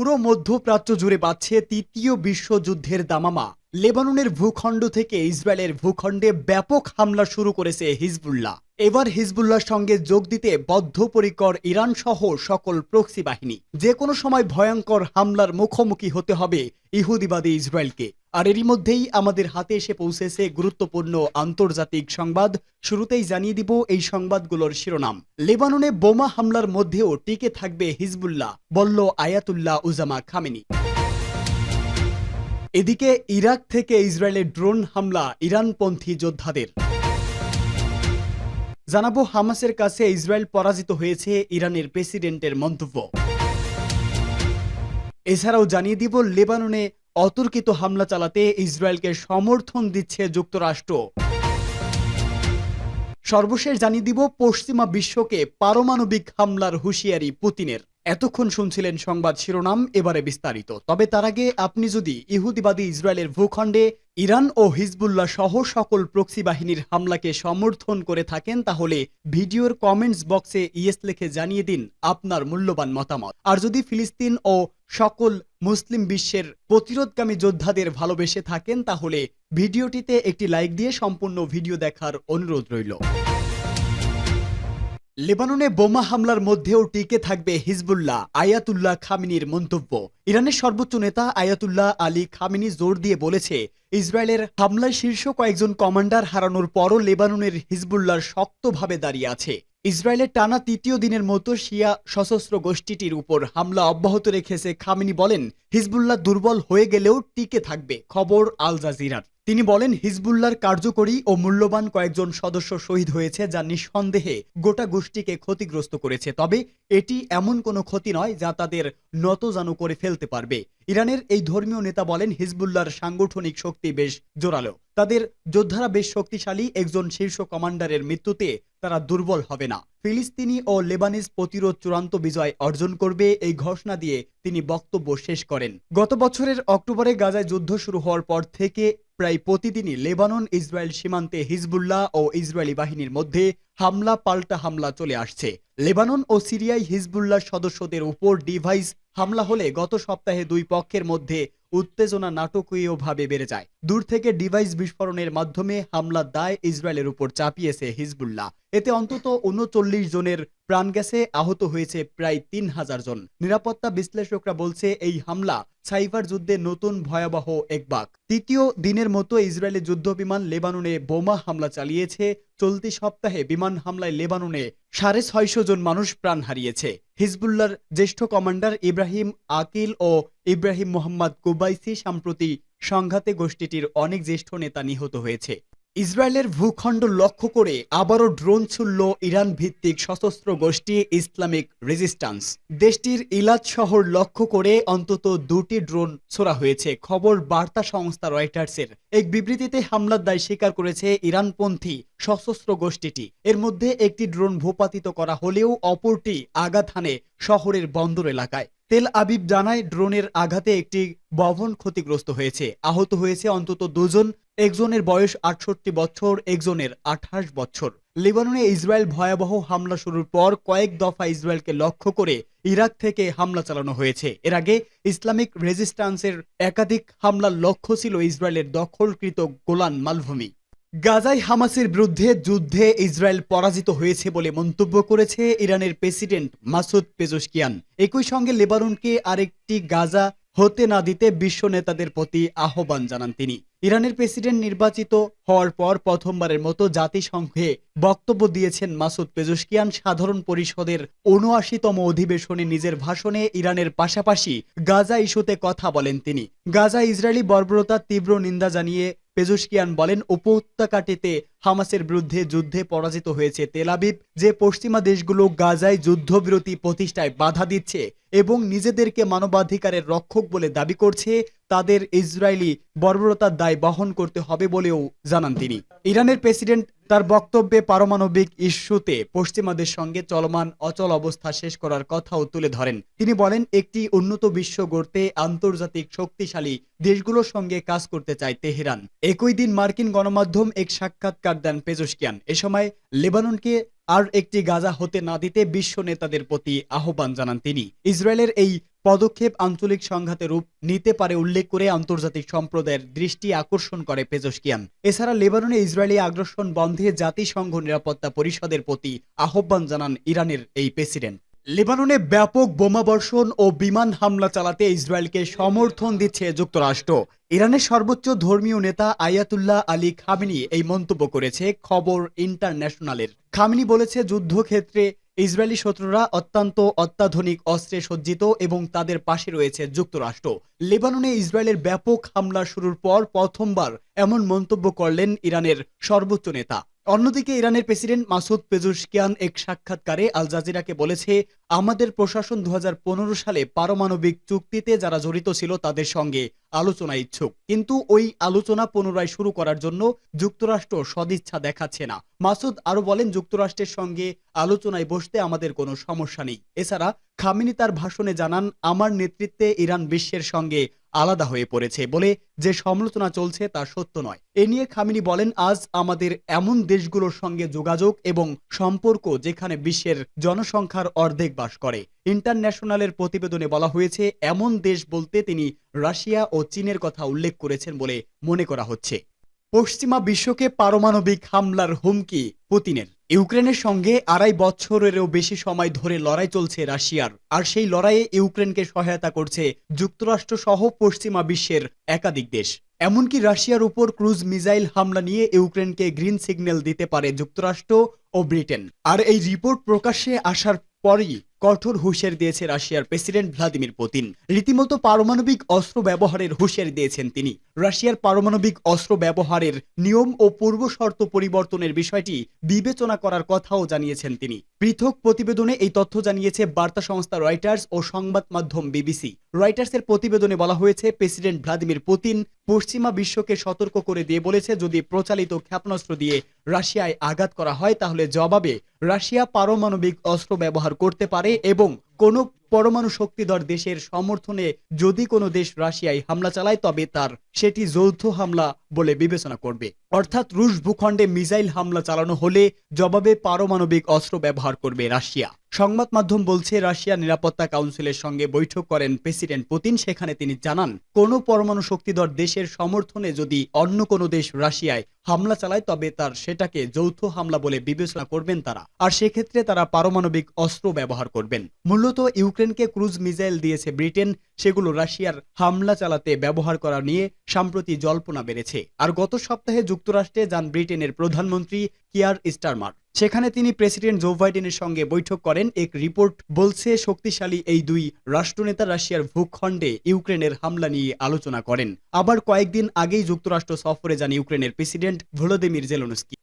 পুরো মধ্যপ্রাচ্য জুড়ে বাজছে তৃতীয় বিশ্বযুদ্ধের দামামা। লেবাননের ভূখণ্ড থেকে ইসরায়েলের ভূখণ্ডে ব্যাপক হামলা শুরু করেছে হিজবুল্লাহ। এবার হিজবুল্লাহর সঙ্গে যোগ দিতে বদ্ধপরিকর ইরান সহ সকল প্রক্সি বাহিনী। যে কোনো সময় ভয়ঙ্কর হামলার মুখোমুখি হতে হবে ইহুদিবাদী ইসরায়েলকে। আর এরই মধ্যেই আমাদের হাতে এসে পৌঁছেছে গুরুত্বপূর্ণ আন্তর্জাতিক সংবাদ। শুরুতেই জানিয়ে দিব এই সংবাদগুলোর শিরোনাম। লেবাননে বোমা হামলার মধ্যেও টিকে থাকবে হিজবুল্লাহ, বলল আয়াতুল্লাহ উজামা খামেনি। এদিকে ইরাক থেকে ইসরায়েলের ড্রোন হামলা ইরানপন্থী যোদ্ধাদের। জানাবো হামাসের কাছে ইসরায়েল পরাজিত হয়েছে, ইরানের প্রেসিডেন্টের মন্তব্য। এছাড়াও জানিয়ে দিব লেবাননে অতর্কিত হামলা চালাতে ইসরায়েলকে সমর্থন দিচ্ছে যুক্তরাষ্ট্র। সর্বশেষ জানিয়ে দিব পশ্চিমা বিশ্বকে পারমাণবিক হামলার হুঁশিয়ারি পুতিনের। এতক্ষণ শুনছিলেন সংবাদ শিরোনাম, এবারে বিস্তারিত। তবে তার আগে আপনি যদি ইহুদিবাদী ইসরায়েলের ভূখণ্ডে ইরান ও হিজবুল্লাহ সহ সকল প্রক্সি বাহিনীর হামলাকে সমর্থন করে থাকেন, তাহলে ভিডিওর কমেন্টস বক্সে ইয়েস লিখে জানিয়ে দিন আপনার মূল্যবান মতামত। আর যদি ফিলিস্তিন ও সকল মুসলিম বিশ্বের প্রতিরোধকামী যোদ্ধাদের ভালোবেসে থাকেন, তাহলে ভিডিওটিতে একটি লাইক দিয়ে সম্পূর্ণ ভিডিও দেখার অনুরোধ রইল। লেবাননে বোমা হামলার মধ্যেও টিকে থাকবে হিজবুল্লাহ, আয়াতুল্লাহ খামেনির মন্তব্য। ইরানের সর্বোচ্চ নেতা আয়াতুল্লাহ আলী খামেনি জোর দিয়ে বলেছে, ইসরায়েলের হামলায় শীর্ষ কয়েকজন কমান্ডার হারানোর পরও লেবাননের হিজবুল্লাহ শক্তভাবে দাঁড়িয়ে আছে। ইসরায়েলের টানা তৃতীয় দিনের মতো শিয়া সশস্ত্র গোষ্ঠীটির উপর হামলা অব্যাহত রেখেছে খামেনি বলেন, হিজবুল্লাহ দুর্বল হয়ে গেলেও টিকে থাকবে। খবর আল জাজিরার। তিনি বলেন, হিজবুল্লাহর কার্যকরী ও মূল্যবান কয়েকজন সদস্য শহীদ হয়েছে, যা নিঃসন্দেহে গোটা গোষ্ঠীকে ক্ষতিগ্রস্ত করেছে। তবে এটি এমন কোনো ক্ষতি নয় যা তাদের নতজানু করে ফেলতে পারবে। ইরানের এই ধর্মীয় নেতা বলেন, হিজবুল্লাহর সাংগঠনিক শক্তি বেশ জোরালো, তাদের যোদ্ধারা বেশ শক্তিশালী। একজন শীর্ষ কমান্ডারের মৃত্যুতে তারা দুর্বল হবে না। ফিলিস্তিনি ও লেবানিজ প্রতিরোধ চূড়ান্ত বিজয় অর্জন করবে, এই ঘোষণা দিয়ে তিনি বক্তব্য শেষ করেন। গত বছরের অক্টোবরে গাজায় যুদ্ধ শুরু হওয়ার পর থেকে প্রায় প্রতিদিনই লেবানন ইসরায়েল সীমান্তে হিজবুল্লাহ ও ইসরায়েলি বাহিনীর মধ্যে হামলা পাল্টা হামলা চলে আসছে। লেবানন ও সিরিয়ায় হিজবুল্লাহ সদস্যদের উপর ডিভাইস হামলা হলে গত সপ্তাহে দুই পক্ষের মধ্যে উত্তেজনা নাটকীয়ভাবে বেড়ে যায়। দূর থেকে ডিভাইস বিস্ফোরণের মাধ্যমে হামলার দায় ইসরায়েলের উপর চাপিয়েছে হিজবুল্লাহ। এতে অন্তত ৩৯ জনের প্রাণ গেছে, আহত হয়েছে প্রায় ৩,০০০ জন। নিরাপত্তা বিশ্লেষকরা বলছে, এই হামলা সাইবার যুদ্ধে নতুন ভয়াবহ এক বাঁক। তৃতীয় দিনের মতো ইসরায়েলের যুদ্ধ বিমান লেবাননে বোমা হামলা চালিয়েছে। চলতি সপ্তাহে বিমান হামলায় লেবাননে ৬৫০ জন মানুষ প্রাণ হারিয়েছে। হিজবুল্লাহর জ্যেষ্ঠ কমান্ডার ইব্রাহিম আকিল ও ইব্রাহিম মোহাম্মদ কুবাইসি সম্প্রতি সংঘাতে গোষ্ঠীটির অনেক জ্যেষ্ঠ নেতা নিহত হয়েছে। ইসরায়েলের ভূখণ্ড লক্ষ্য করে আবারও ড্রোন ছুড়ল ইরান ভিত্তিক সশস্ত্র গোষ্ঠী ইসলামিক রেজিস্ট্যান্স। দেশটির ইলাদ শহর লক্ষ্য করে অন্তত ২টি ড্রোন ছোড়া হয়েছে। খবর বার্তা সংস্থা রয়টার্সের। এক বিবৃতিতে হামলার দায় স্বীকার করেছে ইরানপন্থী সশস্ত্র গোষ্ঠীটি। এর মধ্যে একটি ড্রোন ভূপাতিত করা হলেও অপরটি আঘাত হানে শহরের বন্দর এলাকায়। তেল আবিব জানায়, ড্রোনের আঘাতে একটি ভবন ক্ষতিগ্রস্ত হয়েছে। আহত হয়েছে অন্তত ২ জন। একজনের বয়স ৬৮ বছর, একজনের ২৮ বছর। লেবাননে ইসরায়েল ভয়াবহ হামলা শুরুর পর কয়েক দফা ইসরায়েলকে লক্ষ্য করে ইরাক থেকে হামলা চালানো হয়েছে। এর আগে ইসলামিক রেজিস্ট্যান্সের একাধিক হামলার লক্ষ্য ছিল ইসরায়েলের দখলকৃত গোলান মালভূমি। গাজায় হামাসের বিরুদ্ধে যুদ্ধে ইসরায়েল পরাজিত হয়েছে বলে মন্তব্য করেছে ইরানের প্রেসিডেন্ট মাসুদ পেজেশকিয়ান। একই সঙ্গে লেবাননকে আরেকটি গাজা হতে না দিতে বিশ্ব নেতাদের প্রতি আহ্বান জানান তিনি। ইরানের প্রেসিডেন্ট নির্বাচিত হওয়ার পর প্রথমবারের মতো জাতিসংঘে বক্তব্য দিয়েছেন মাসুদ পেজেশকিয়ান। সাধারণ পরিষদের ৭৯তম অধিবেশনে নিজের ভাষণে ইরানের পাশাপাশি গাজা ইস্যুতে কথা বলেন তিনি। গাজা ইসরায়েলি বর্বরতার তীব্র নিন্দা জানিয়ে পেজেশকিয়ান বলেন, উপত্যকাটিতে হামাসের বিরুদ্ধে যুদ্ধে পরাজিত হয়েছে তেল আবিব, যে পশ্চিমা দেশগুলো গাজায় যুদ্ধবিরতি প্রতিষ্ঠায় বাধা দিচ্ছে এবং নিজেদেরকে মানবাধিকারের রক্ষক বলে দাবি করছে, তাদের ইসরায়েলি বর্বরতার দায় বহন করতে হবে বলেও জানান তিনি। ইরানের প্রেসিডেন্ট তার বক্তব্যে পারমাণবিক ইস্যুতে পশ্চিমাদের সঙ্গে চলমান অচল অবস্থা শেষ করার কথাও তুলে ধরেন। তিনি বলেন, একটি উন্নত বিশ্ব গড়তে আন্তর্জাতিক শক্তিশালী দেশগুলোর সঙ্গে কাজ করতে চায় তেহরান। একই দিন মার্কিন গণমাধ্যম এক সাক্ষাৎকার দেন পেজেশকিয়ান। এ সময় লেবাননকে আর একটি গাজা হতে না দিতে বিশ্ব নেতাদের প্রতি আহ্বান জানান তিনি। ইসরায়েলের এই পদক্ষেপ আঞ্চলিক সংঘাতে রূপ নিতে পারে উল্লেখ করে আন্তর্জাতিক সম্প্রদায়ের দৃষ্টি আকর্ষণ করে পেজোশকিয়ান। এছাড়া লেবাননে ইসরায়েলি আগ্রাসন বন্ধে জাতিসংঘ নিরাপত্তা পরিষদের প্রতি আহ্বান জানান ইরানের এই প্রেসিডেন্ট। লেবাননে ব্যাপক বোমাবর্ষণ ও বিমান হামলা চালাতে ইসরায়েলকে সমর্থন দিচ্ছে যুক্তরাষ্ট্র। ইরানের সর্বোচ্চ ধর্মীয় নেতা আয়াতুল্লাহ আলী খামেনি এই মন্তব্য করেছে খবর ইন্টারন্যাশনালের। খামেনি বলেছে, যুদ্ধক্ষেত্রে ইসরায়েলি শত্রুরা অত্যন্ত অত্যাধুনিক অস্ত্রে সজ্জিত এবং তাদের পাশে রয়েছে যুক্তরাষ্ট্র। লেবাননে ইসরায়েলের ব্যাপক হামলা শুরুর পর প্রথমবার এমন মন্তব্য করলেন ইরানের সর্বোচ্চ নেতা। অন্যদিকে ইরানের প্রেসিডেন্ট মাসুদ পেজোশকিয়ান এক সাক্ষাৎকারে আল জাজিরাকে বলেছে, আমাদের প্রশাসন 2015 সালে পারমাণবিক চুক্তিতে যারা জড়িত ছিল তাদের সঙ্গে আলোচনা ইচ্ছুক, কিন্তু ওই আলোচনা পুনরায় শুরু করার জন্য যুক্তরাষ্ট্র সদিচ্ছা দেখাচ্ছে না। মাসুদ আরো বলেন, যুক্তরাষ্ট্রের সঙ্গে আলোচনায় বসতে আমাদের কোনো সমস্যা নেই। এছাড়া খামেনি তার ভাষণে জানান, আমার নেতৃত্বে ইরান বিশ্বের সঙ্গে আলাদা হয়ে পড়েছে বলে যে সমালোচনা চলছে তা সত্য নয়। এ নিয়ে খামেনি বলেন, আজ আমাদের এমন দেশগুলোর সঙ্গে যোগাযোগ এবং সম্পর্ক যেখানে বিশ্বের জনসংখ্যার অর্ধেক বাস করে। ইন্টারন্যাশনালের প্রতিবেদনে বলা হয়েছে, এমন দেশ বলতে তিনি রাশিয়া ও চীনের কথা উল্লেখ করেছেন বলে মনে করা হচ্ছে। পশ্চিমা বিশ্বকে পারমাণবিক হামলার হুমকি পুতিনের। ইউক্রেনের সঙ্গে 2.5 বছরেরও বেশি সময় ধরে লড়াই চলছে রাশিয়ার, আর সেই লড়াইয়ে ইউক্রেনকে সহায়তা করছে যুক্তরাষ্ট্র সহ পশ্চিমা বিশ্বের একাধিক দেশ। এমনকি রাশিয়ার উপর ক্রুজ মিসাইল হামলা নিয়ে ইউক্রেনকে গ্রিন সিগন্যাল দিতে পারে যুক্তরাষ্ট্র ও ব্রিটেন। আর এই রিপোর্ট প্রকাশ্যে আসার পরই কঠোর হুঁশিয়ারি দিয়েছে রাশিয়ার প্রেসিডেন্ট ভ্লাদিমির পুতিন। রীতিমতো পারমাণবিক অস্ত্র ব্যবহারের হুঁশিয়ারি দিয়েছেন তিনি। রাশিয়ার পারমাণবিক অস্ত্র ব্যবহারের নিয়ম ও পূর্ব শর্ত পরিবর্তনের বিষয়টি বিবেচনা করার কথাও জানিয়েছেন তিনি। পৃথক প্রতিবেদনে এই তথ্য জানিয়েছে বার্তা সংস্থা রয়টার্স ও সংবাদ মাধ্যম বিবিসি। রয়টার্সের প্রতিবেদনে বলা হয়েছে, প্রেসিডেন্ট ভ্লাদিমির পুতিন পশ্চিমা বিশ্বকে সতর্ক করে দিয়ে বলেছে, যদি প্রচালিত ক্ষেপণাস্ত্র দিয়ে রাশিয়ায় আঘাত করা হয় তাহলে জবাবে রাশিয়া পারমাণবিক অস্ত্র ব্যবহার করতে পারে এবং কোনো পরমাণু শক্তিধর দেশের সমর্থনে যদি কোনো দেশ রাশিয়ায় হামলা চালায় তবে তার সেটি যৌথ হামলা বলে বিবেচনা করবে। অর্থাৎ রুশ ভূখণ্ডে মিসাইল হামলা চালানো হলে জবাবে পারমাণবিক অস্ত্র ব্যবহার করবে রাশিয়া। সংবাদ মাধ্যম বলছে, রাশিয়া নিরাপত্তা কাউন্সিলের সঙ্গে বৈঠক করেন প্রেসিডেন্ট পুতিন। সেখানে তিনি জানান, কোনো পরমাণু শক্তিধর দেশের সমর্থনে যদি অন্য কোনো দেশ রাশিয়ায় হামলা চালায় তবে তার সেটাকে যৌথ হামলা বলে বিবেচনা করবেন তারা, আর সেক্ষেত্রে তারা পারমাণবিক অস্ত্র ব্যবহার করবেন। মূলত ইউক্রেনকে ক্রুজ মিসাইল দিয়েছে ব্রিটেন, সেগুলো রাশিয়ার হামলা চালাতে ব্যবহার করা নিয়ে সম্প্রতি জল্পনা বেড়েছে। আর গত সপ্তাহে যুক্তরাষ্ট্রে যান ব্রিটেনের প্রধানমন্ত্রী কিয়ার স্টারমার। সেখানে তিনি প্রেসিডেন্ট জো বাইডেনের সঙ্গে বৈঠক করেন। এক রিপোর্ট বলছে, শক্তিশালী এই দুই রাষ্ট্রনেতা রাশিয়ার ভূখণ্ডে ইউক্রেনের হামলা নিয়ে আলোচনা করেন। আবার কয়েকদিন আগেই যুক্তরাষ্ট্র সফরে যান ইউক্রেনের প্রেসিডেন্ট ভলোদিমির জেলেনস্কি।